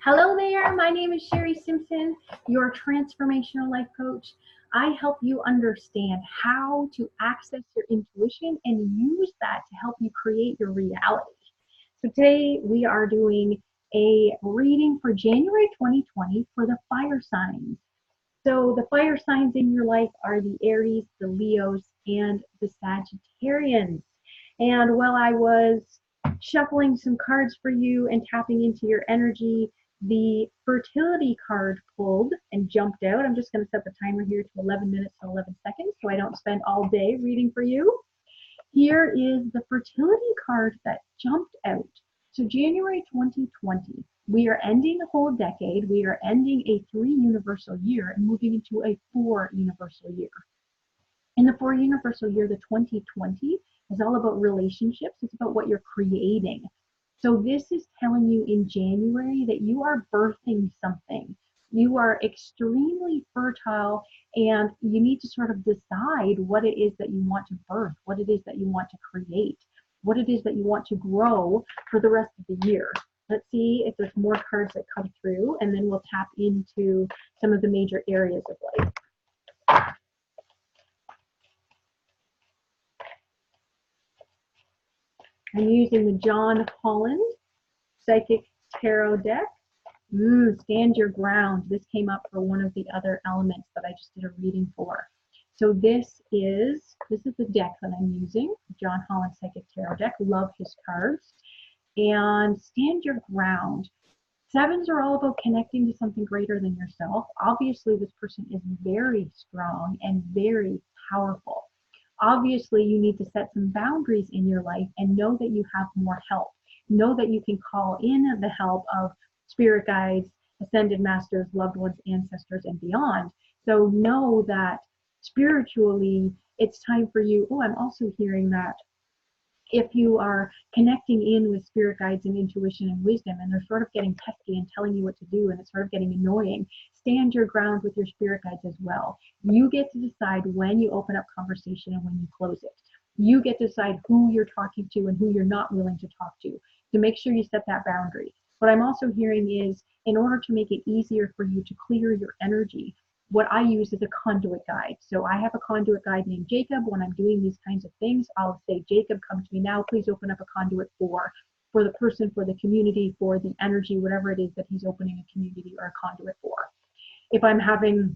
Hello there, my name is Sherry Simpson, your transformational life coach. I help you understand how to access your intuition and use that to help you create your reality. So today we are doing a reading for January 2020 for the fire signs. So the fire signs in your life are the Aries, the Leos, and the Sagittarians. And while I was shuffling some cards for you and tapping into your energy, the fertility card pulled and jumped out. I'm just going to set the timer here to 11 minutes and 11 seconds so I don't spend all day reading for you. Here is the fertility card that jumped out. So January 2020, we are ending a whole decade. We are ending a 3 universal year and moving into a 4 universal year. In the 4 universal year, the 2020 is all about relationships. It's about what you're creating. So this is telling you in January that you are birthing something. You are extremely fertile and you need to sort of decide what it is that you want to birth, what it is that you want to create, what it is that you want to grow for the rest of the year. Let's see if there's more cards that come through, and then we'll tap into some of the major areas of life. I'm using the John Holland Psychic Tarot deck. Stand your ground. This came up for one of the other elements that I just did a reading for. So this is the deck that I'm using, John Holland Psychic Tarot deck. Love his cards. And stand your ground. Sevens are all about connecting to something greater than yourself. Obviously, this person is very strong and very powerful. Obviously, you need to set some boundaries in your life and know that you have more help. Know that you can call in the help of spirit guides, ascended masters, loved ones, ancestors, and beyond. So know that spiritually, it's time for you. Oh, I'm also hearing that if you are connecting in with spirit guides and intuition and wisdom, and they're sort of getting pesky and telling you what to do, and it's sort of getting annoying, stand your ground with your spirit guides as well. You get to decide when you open up conversation and when you close it. You get to decide who you're talking to and who you're not willing to talk to. So make sure you set that boundary. What I'm also hearing is, in order to make it easier for you to clear your energy, what I use is a conduit guide. So I have a conduit guide named Jacob. When I'm doing these kinds of things, I'll say, Jacob, come to me now. Please open up a conduit for the person, for the community, for the energy, whatever it is that he's opening a community or a conduit for. If I'm having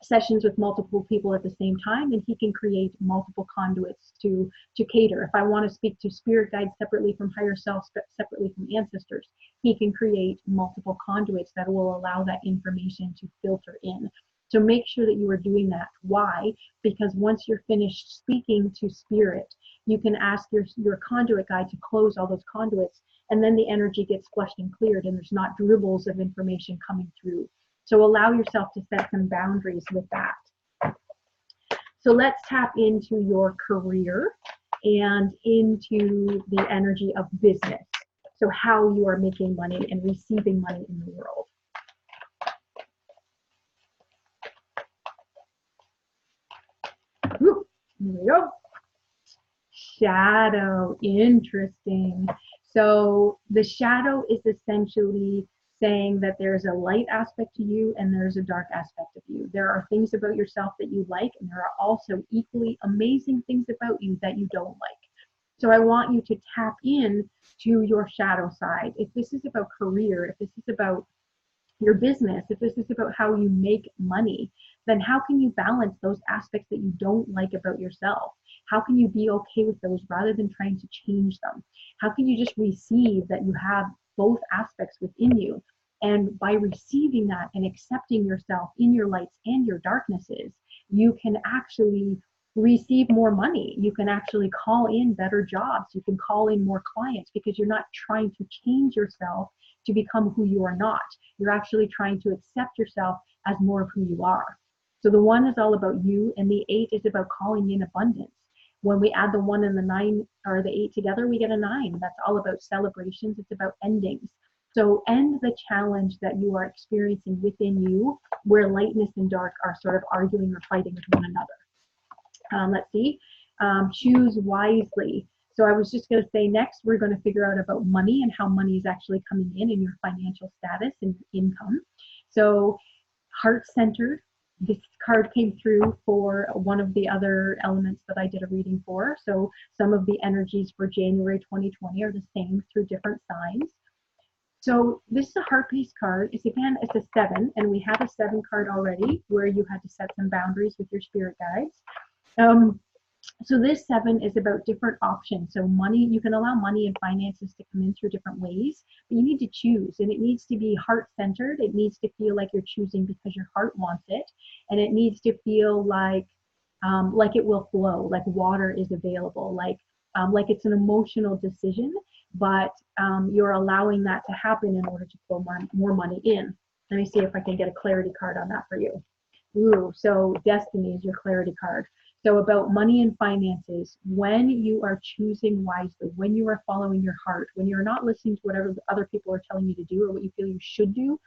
sessions with multiple people at the same time, then he can create multiple conduits to cater. If I want to speak to spirit guides separately from higher self, separately from ancestors, he can create multiple conduits that will allow that information to filter in. So make sure that you are doing that. Why? Because once you're finished speaking to spirit, you can ask your conduit guide to close all those conduits, and then the energy gets flushed and cleared, and there's not dribbles of information coming through. So allow yourself to set some boundaries with that. So let's tap into your career and into the energy of business. So how you are making money and receiving money in the world. Here we go. Shadow, interesting. So the shadow is essentially saying that there's a light aspect to you and there's a dark aspect of you. There are things about yourself that you like, and there are also equally amazing things about you that you don't like. So I want you to tap in to your shadow side. If this is about career, if this is about your business, if this is about how you make money, then how can you balance those aspects that you don't like about yourself? How can you be okay with those rather than trying to change them? How can you just receive that you have both aspects within you? And by receiving that and accepting yourself in your lights and your darknesses, you can actually receive more money. You can actually call in better jobs. You can call in more clients because you're not trying to change yourself to become who you are not. You're actually trying to accept yourself as more of who you are. So the 1 is all about you, and the 8 is about calling in abundance. When we add the 1 and the 9 or the 8 together, we get a 9. That's all about celebrations. It's about endings. So end the challenge that you are experiencing within you, where lightness and dark are sort of arguing or fighting with one another. Let's see. Choose wisely. So I was just going to say next, we're going to figure out about money and how money is actually coming in your financial status and income. So heart-centered, this card came through for one of the other elements that I did a reading for. So some of the energies for January 2020 are the same through different signs. So this is a heart piece card. It's a 7, and we have a 7 card already where you had to set some boundaries with your spirit guides. So this 7 is about different options. So money, you can allow money and finances to come in through different ways, but you need to choose, and it needs to be heart-centered. It needs to feel like you're choosing because your heart wants it, and it needs to feel like it will flow, like water is available, like it's an emotional decision, but you're allowing that to happen in order to pull more money in. Let me see if I can get a clarity card on that for you. Ooh, so Destiny is your clarity card. So about money and finances, when you are choosing wisely, when you are following your heart, when you're not listening to whatever other people are telling you to do or what you feel you should do,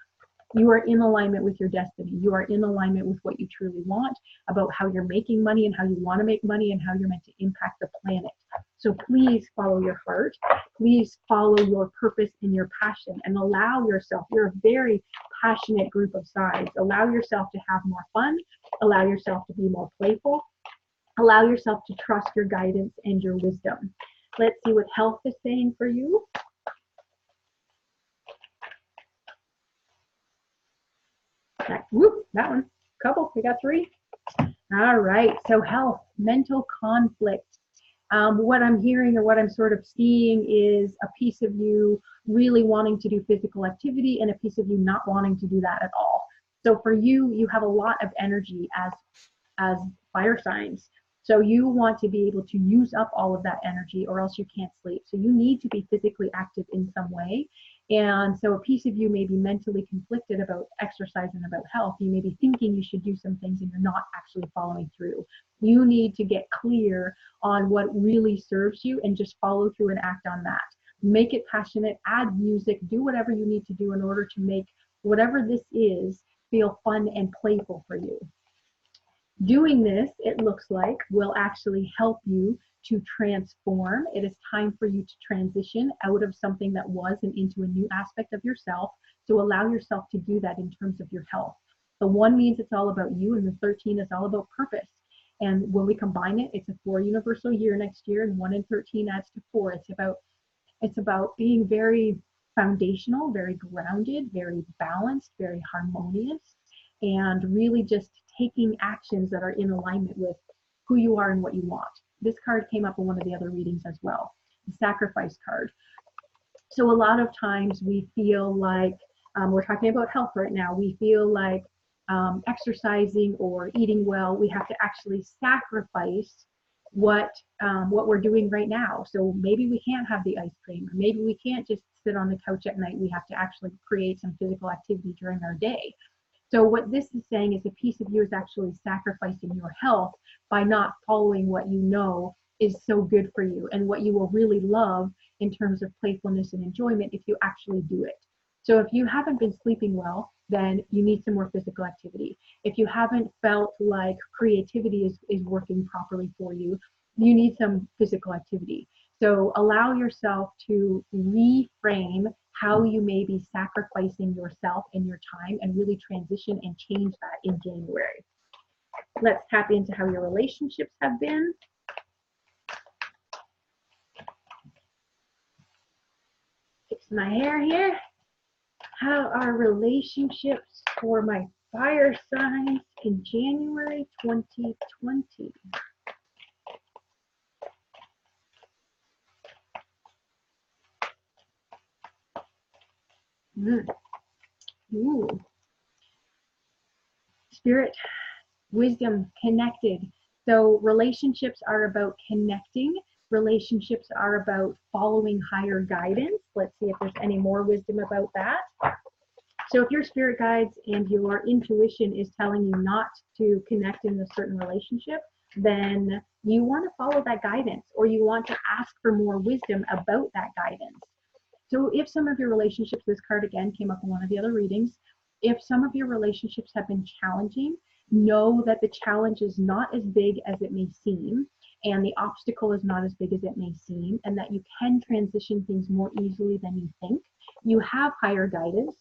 you are in alignment with your destiny. You are in alignment with what you truly want, about how you're making money and how you want to make money and how you're meant to impact the planet. So please follow your heart. Please follow your purpose and your passion, and allow yourself, you're a very passionate group of signs. Allow yourself to have more fun. Allow yourself to be more playful. Allow yourself to trust your guidance and your wisdom. Let's see what health is saying for you. Whoop, that one. Couple, we got 3. All right, so health, mental conflict. What I'm hearing or what I'm sort of seeing is a piece of you really wanting to do physical activity and a piece of you not wanting to do that at all. So for you, you have a lot of energy as fire signs. So you want to be able to use up all of that energy or else you can't sleep. So you need to be physically active in some way. And so a piece of you may be mentally conflicted about exercise and about health. You may be thinking you should do some things and you're not actually following through. You need to get clear on what really serves you and just follow through and act on that. Make it passionate, add music, do whatever you need to do in order to make whatever this is feel fun and playful for you. Doing this, it looks like, will actually help you to transform. It is time for you to transition out of something that was and into a new aspect of yourself. So allow yourself to do that in terms of your health. The 1 means it's all about you, and the 13 is all about purpose. And when we combine it, it's a 4 universal year next year, and 1 and 13 adds to 4. It's about being very foundational, very grounded, very balanced, very harmonious, and really just taking actions that are in alignment with who you are and what you want. This card came up in one of the other readings as well, the sacrifice card. So a lot of times we feel like, we're talking about health right now, we feel like exercising or eating well, we have to actually sacrifice what we're doing right now. So maybe we can't have the ice cream, or maybe we can't just sit on the couch at night. We have to actually create some physical activity during our day. So what this is saying is a piece of you is actually sacrificing your health by not following what you know is so good for you and what you will really love in terms of playfulness and enjoyment if you actually do it. So if you haven't been sleeping well, then you need some more physical activity. If you haven't felt like creativity is working properly for you, you need some physical activity. So allow yourself to reframe how you may be sacrificing yourself and your time and really transition and change that in January. Let's tap into how your relationships have been. Fix my hair here. How are relationships for my fire signs in January 2020? Ooh. Spirit, wisdom, connected. So relationships are about connecting. Relationships are about following higher guidance. Let's see if there's any more wisdom about that. So if your spirit guides and your intuition is telling you not to connect in a certain relationship, then you want to follow that guidance, or you want to ask for more wisdom about that guidance. So if some of your relationships, this card again came up in one of the other readings, if some of your relationships have been challenging, know that the challenge is not as big as it may seem. and the obstacle is not as big as it may seem, and that you can transition things more easily than you think. You have higher guidance.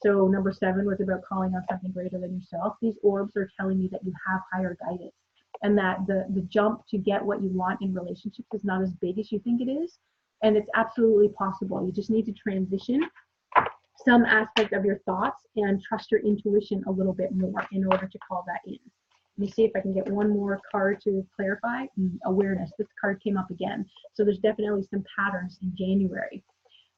So number 7 was about calling on something greater than yourself. These orbs are telling me that you have higher guidance, and that the jump to get what you want in relationships is not as big as you think it is. And it's absolutely possible. You just need to transition some aspect of your thoughts and trust your intuition a little bit more in order to call that in. Let me see if I can get one more card to clarify. Awareness. This card came up again. So there's definitely some patterns in January.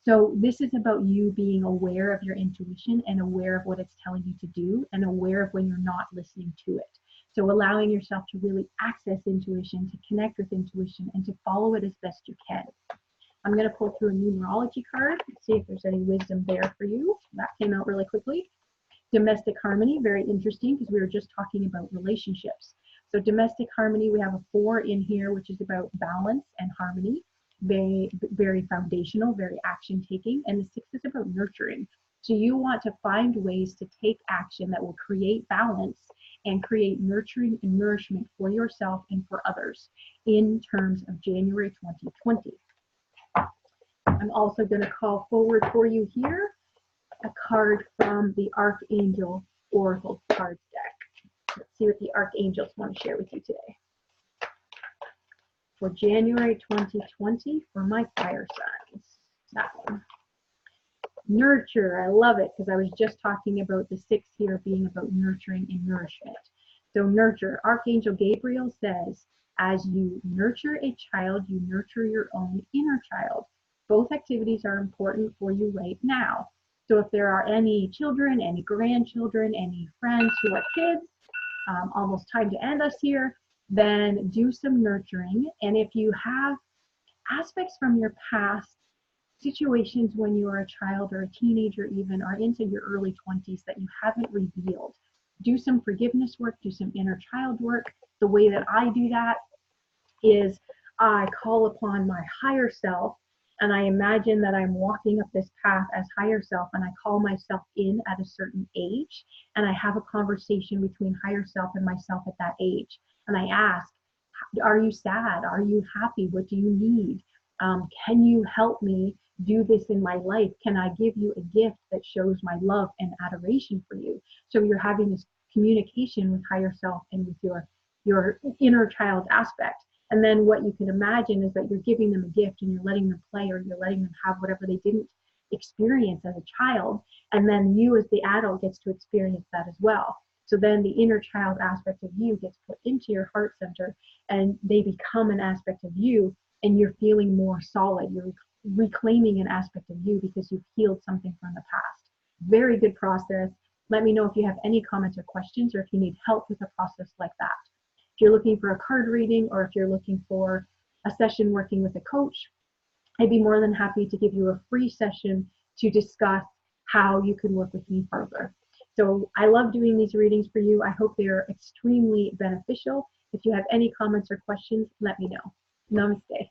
So this is about you being aware of your intuition and aware of what it's telling you to do and aware of when you're not listening to it. So allowing yourself to really access intuition, to connect with intuition, and to follow it as best you can. I'm going to pull through a numerology card and see if there's any wisdom there for you. That came out really quickly. Domestic harmony, very interesting because we were just talking about relationships. So domestic harmony, we have a 4 in here, which is about balance and harmony. Very, very foundational, very action taking. And the 6 is about nurturing. So you want to find ways to take action that will create balance and create nurturing and nourishment for yourself and for others in terms of January 2020. I'm also going to call forward for you here a card from the Archangel Oracle cards deck. Let's see what the Archangels want to share with you today. For January 2020 for my fire signs. That one. Nurture. I love it because I was just talking about the 6 here being about nurturing and nourishment. So nurture. Archangel Gabriel says, as you nurture a child, you nurture your own inner child. Both activities are important for you right now. So if there are any children, any grandchildren, any friends who are kids, almost time to end us here, then do some nurturing. And if you have aspects from your past, situations when you were a child or a teenager even, or into your early 20s that you haven't revealed, do some forgiveness work, do some inner child work. The way that I do that is I call upon my higher self, and I imagine that I'm walking up this path as higher self, and I call myself in at a certain age, and I have a conversation between higher self and myself at that age. And I ask, are you sad? Are you happy? What do you need? Can you help me do this in my life? Can I give you a gift that shows my love and adoration for you? So you're having this communication with higher self and with your inner child aspect. And then what you can imagine is that you're giving them a gift and you're letting them play, or you're letting them have whatever they didn't experience as a child. And then you as the adult gets to experience that as well. So then the inner child aspect of you gets put into your heart center, and they become an aspect of you, and you're feeling more solid. You're reclaiming an aspect of you because you've healed something from the past. Very good process. Let me know if you have any comments or questions, or if you need help with a process like that. If you're looking for a card reading, or if you're looking for a session working with a coach, I'd be more than happy to give you a free session to discuss how you can work with me further. So I love doing these readings for you. I hope they are extremely beneficial. If you have any comments or questions, let me know. Namaste.